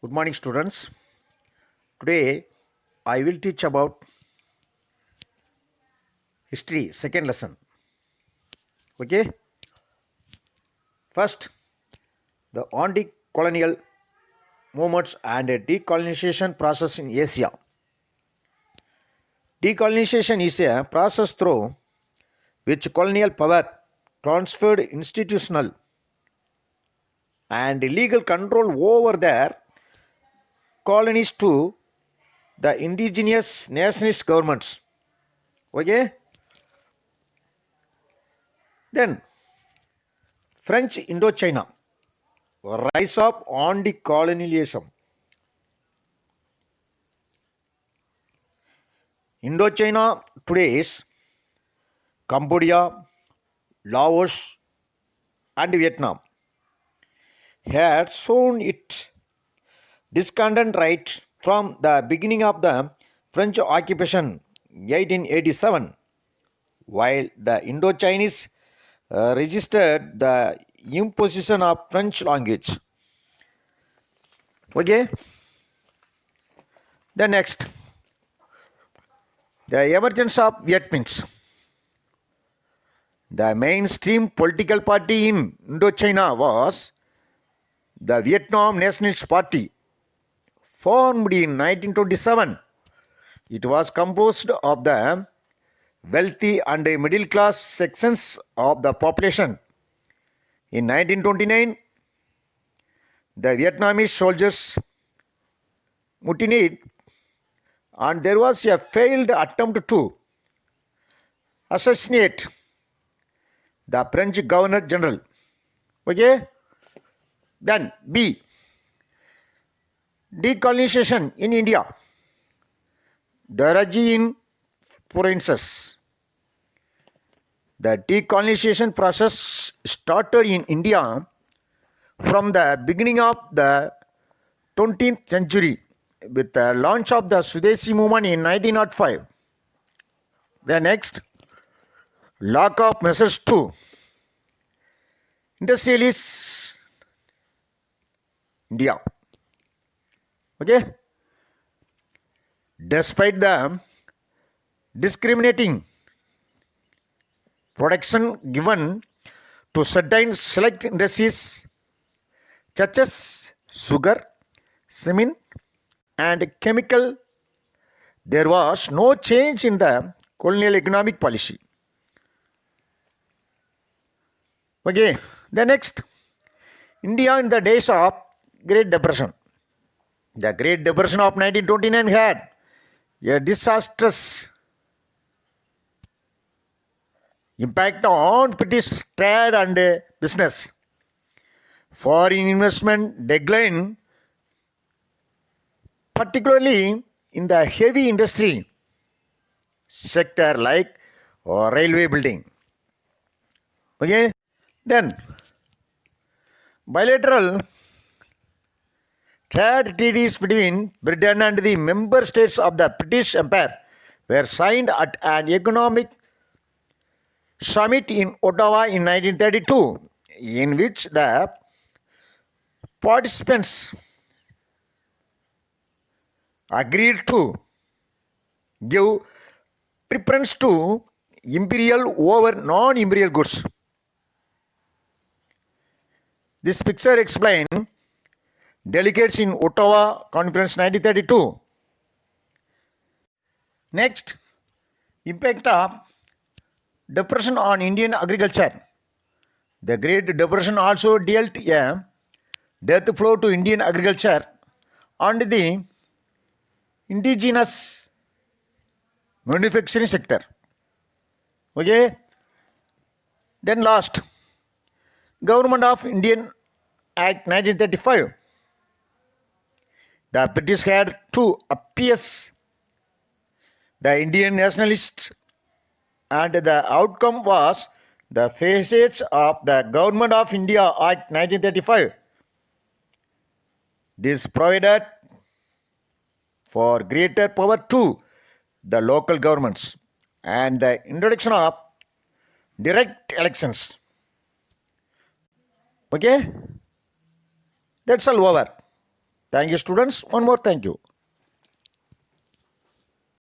Good morning, students. Today I will teach about history, second lesson. Okay. First, the anti-colonial movements and a decolonization process in Asia. Decolonization is a process through which colonial power transferred institutional and legal control over their colonies to the indigenous nationalist governments. Okay. Then French Indochina, rise of anti-colonialism. Indochina today is Cambodia, Laos, and Vietnam had shown it discontent right from the beginning of the French occupation 1887, while the Indo-Chinese resisted the imposition of French language. Okay, the next, the emergence of Viet Minhs. The mainstream political party in Indochina was the Vietnam Nationalist Party, formed in 1927. It was composed of the wealthy and middle class sections of the population. In 1929, the Vietnamese soldiers mutinied and there was a failed attempt to assassinate the French Governor General. Okay? Then B. Decolonization in India. Daraji in forensics. The decolonization process started in India from the beginning of the 20th century with the launch of the Swadeshi movement in 1905. The next, lack of measures to industrialists India. Okay? Despite the discriminating protection given to certain select industries such as sugar, cement, and chemical, there was no change in the colonial economic policy. Okay, the next, India in the days of Great Depression. The Great Depression of 1929 had a disastrous impact on British trade and business. Foreign investment declined, particularly in the heavy industry sector like railway building. Okay, then bilateral trade treaties between Britain and the member states of the British Empire were signed at an economic summit in Ottawa in 1932, in which the participants agreed to give preference to imperial over non-imperial goods. This picture explains delegates in Ottawa Conference 1932. Next, impact of depression on Indian agriculture. The Great Depression also dealt a death blow to Indian agriculture and the indigenous manufacturing sector. Okay. Then last, Government of Indian Act 1935. The British had to appease the Indian nationalists, and the outcome was the passage of the Government of India Act 1935. This provided for greater power to the local governments and the introduction of direct elections. Okay? That's all over. Thank you, students. One more thank you.